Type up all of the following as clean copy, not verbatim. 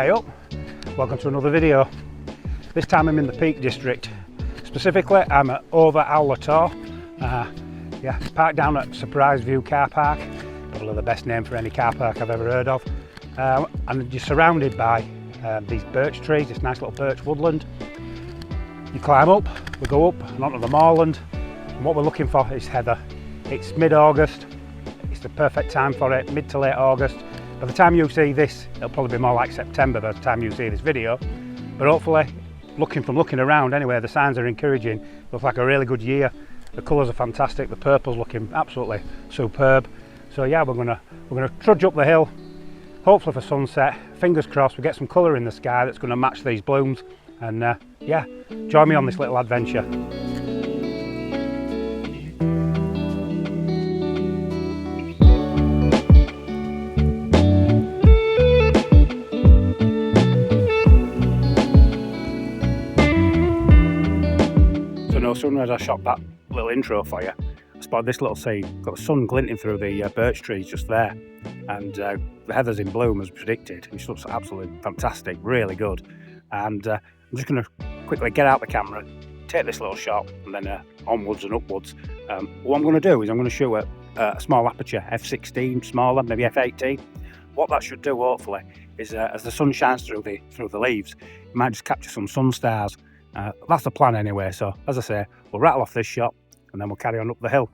Hey up, welcome to another video. This time I'm in the Peak District. Specifically, I'm at Over Owler. It's parked down at Surprise View car park. Probably the best name for any car park I've ever heard of. And you're surrounded by these birch trees, this nice little birch woodland. You climb up, we go up and onto the moorland. And what we're looking for is heather. It's mid-August. It's the perfect time for it, mid to late August. By the time you see this, it'll probably be more like September by the time you see this video. But hopefully, looking around anyway, the signs are encouraging. Looks like a really good year. The colours are fantastic. The purple's looking absolutely superb. So yeah, we're gonna trudge up the hill, hopefully for sunset. Fingers crossed we get some colour in the sky that's going to match these blooms. And yeah, join me on this little adventure. No sooner as I shot that little intro for you, I spotted this little scene. Got the sun glinting through the birch trees just there, and the heather's in bloom as predicted, which looks absolutely fantastic, really good. And I'm just going to quickly get out the camera, take this little shot, and then onwards and upwards. What I'm going to do is I'm going to shoot at a small aperture, f16, smaller, maybe f18. What that should do, hopefully, is as the sun shines through the leaves, you might just capture some sun stars. That's the plan anyway, so as I say, we'll rattle off this shot and then we'll carry on up the hill.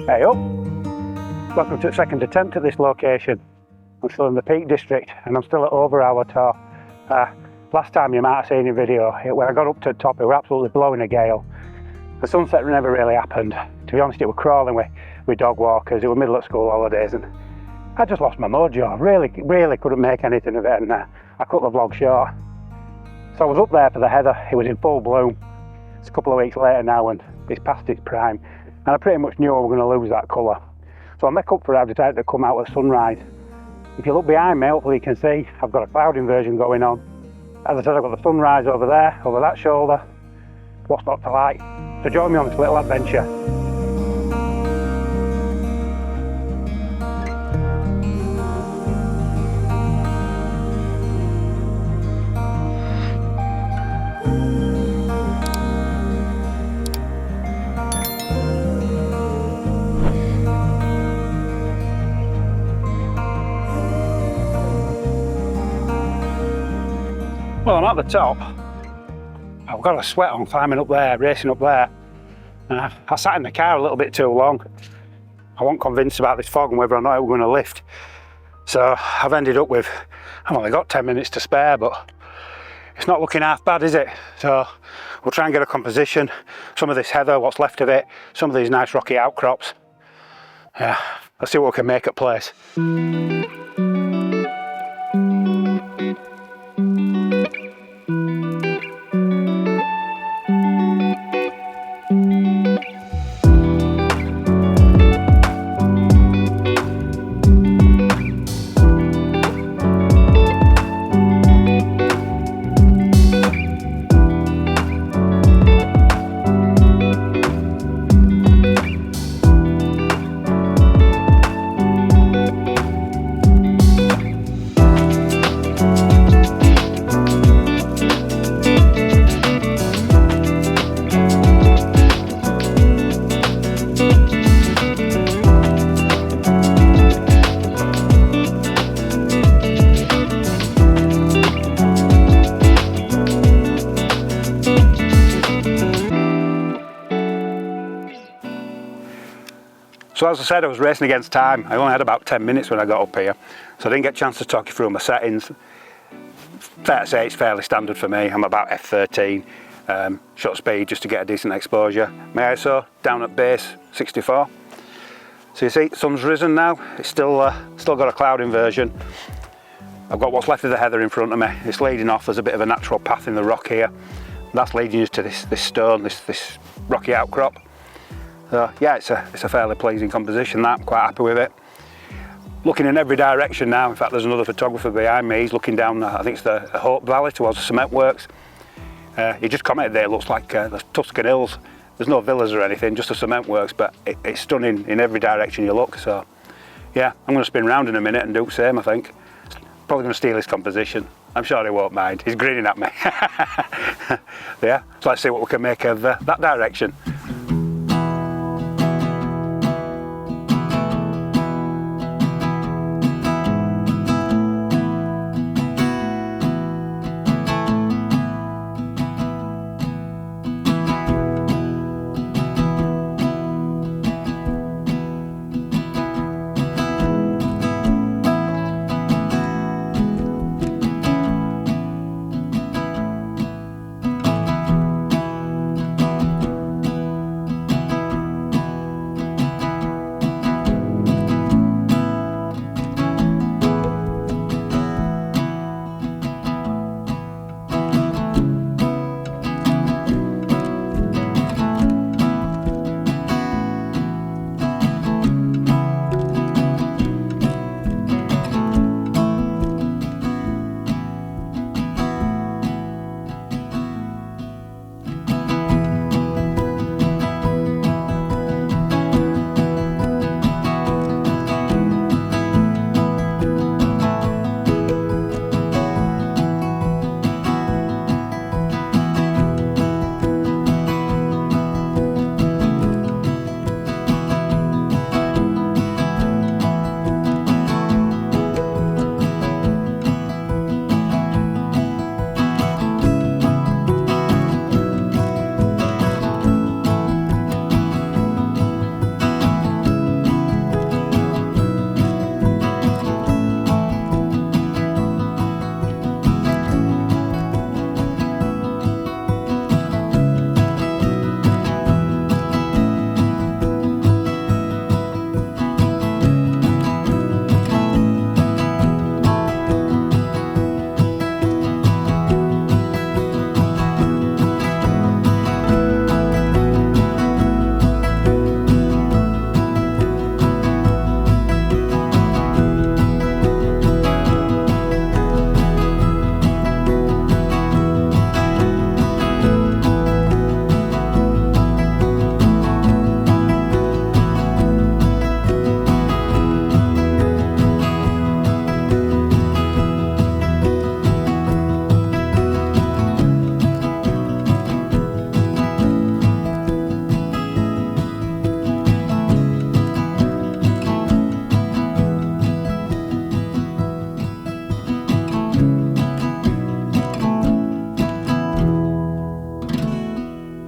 Hey up, welcome to the second attempt at this location. I'm still in the Peak District and I'm still at Over Owler. Last time you might have seen a video, when I got up to the top it were absolutely blowing a gale. The sunset never really happened. To be honest, it were crawling with dog walkers. It was middle of school holidays and I just lost my mojo. I really couldn't make anything of it, and I cut the vlog short. So I was up there for the heather. It was in full bloom. It's a couple of weeks later now and it's past its prime. And I pretty much knew I was going to lose that colour. So I make up for it. I've decided to come out at sunrise. If you look behind me, hopefully you can see I've got a cloud inversion going on. As I said, I've got the sunrise over there, over that shoulder. What's not to like? So join me on this little adventure. Well, I'm at the top. I've got a sweat on climbing up there, racing up there. I sat in the car a little bit too long. I wasn't convinced about this fog and whether or not it was going to lift. So I've ended up with, I've only got 10 minutes to spare, but it's not looking half bad, is it? So we'll try and get a composition. Some of this heather, what's left of it, some of these nice rocky outcrops. Yeah, let's see what we can make at place. So as I said, I was racing against time. I only had about 10 minutes when I got up here, so I didn't get a chance to talk you through my settings. Fair to say it's fairly standard for me. I'm about F13, shutter speed just to get a decent exposure. My ISO down at base 64. So you see, the sun's risen now. It's still got a cloud inversion. I've got what's left of the heather in front of me. It's leading off. There's a bit of a natural path in the rock here. That's leading us to this stone, this rocky outcrop. So yeah, it's a fairly pleasing composition. That I'm quite happy with it. Looking in every direction now. In fact, there's another photographer behind me. He's looking down, I think it's the Hope Valley towards the cement works. He just commented there, it looks like the Tuscan Hills. There's no villas or anything, just the cement works, but it's stunning in every direction you look. So yeah, I'm going to spin round in a minute and do the same, I think. Probably going to steal his composition. I'm sure he won't mind. He's grinning at me. Yeah, so let's see what we can make of that direction.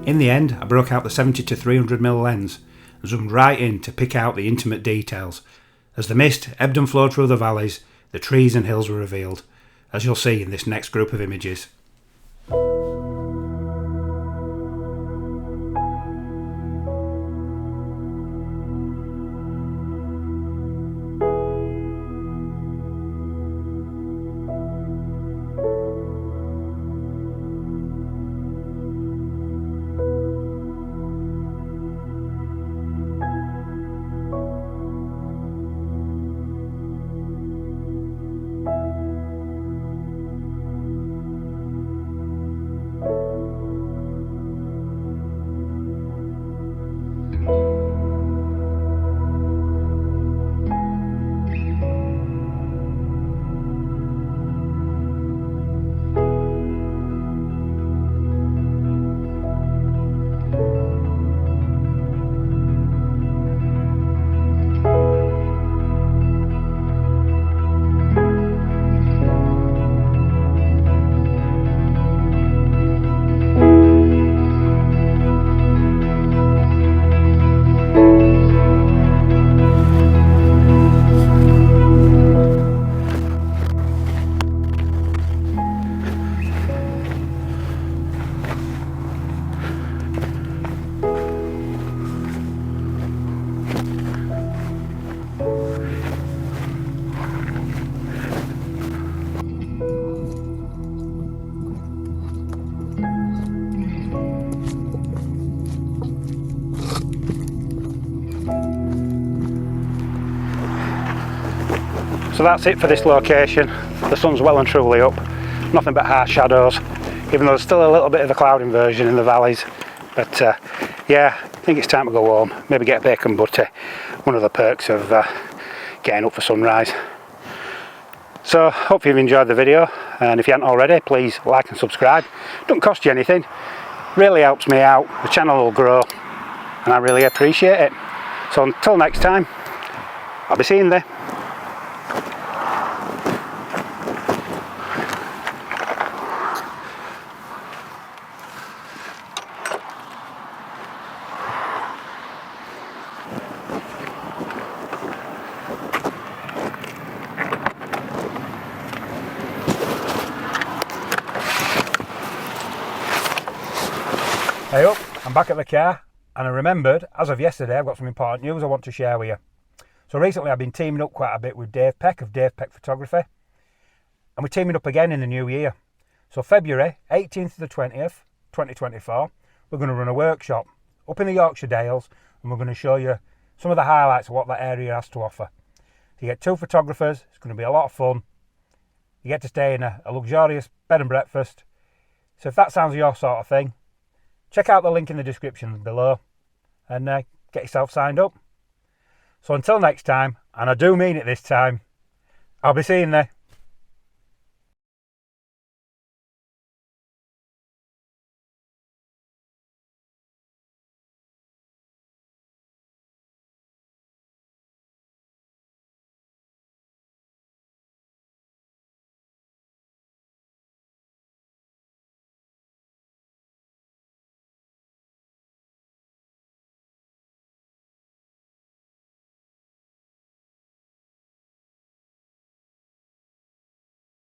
In the end, I broke out the 70-300mm lens and zoomed right in to pick out the intimate details. As the mist ebbed and flowed through the valleys, the trees and hills were revealed, as you'll see in this next group of images. So that's it for this location. The sun's well and truly up, nothing but harsh shadows, even though there's still a little bit of a cloud inversion in the valleys. But yeah, I think it's time to go home, maybe get a bacon butty, one of the perks of getting up for sunrise. So hope you've enjoyed the video, and if you haven't already, please like and subscribe. Don't cost you anything, really helps me out, the channel will grow, and I really appreciate it. So until next time, I'll be seeing you there. Hey up, I'm back at the car, and I remembered, as of yesterday, I've got some important news I want to share with you. So recently I've been teaming up quite a bit with Dave Peck of Dave Peck Photography, and we're teaming up again in the new year. So February 18th to the 20th, 2024, we're going to run a workshop up in the Yorkshire Dales, and we're going to show you some of the highlights of what that area has to offer. You get 2 photographers, it's going to be a lot of fun. You get to stay in a luxurious bed and breakfast. So if that sounds your sort of thing, check out the link in the description below and get yourself signed up. So until next time, and I do mean it this time, I'll be seeing you there.